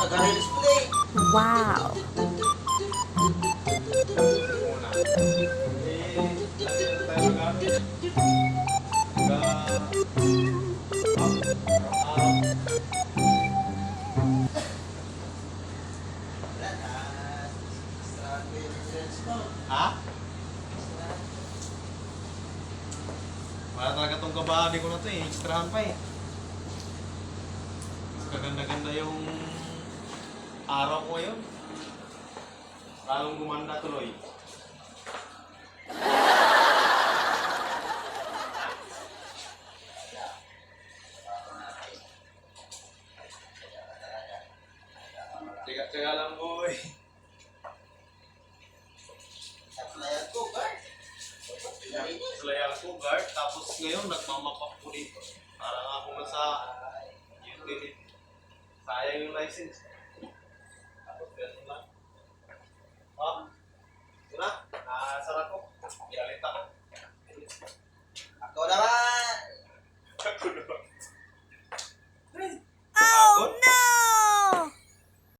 Wow! Ha? Wala talaga tong kabahagi ko na to eh. Extrahan pa eh. Mas kaganda-ganda yung araw ko ngayon. Lalong gumanda tuloy. Teka-teka lang boy. Sulayan ko guard, tapos ngayon nagmamapak ko dito. Parang ako nasa utility. Sayang yung license. Tapos ganun lang. Oh, ito na. Nasara ko. Ialit ako.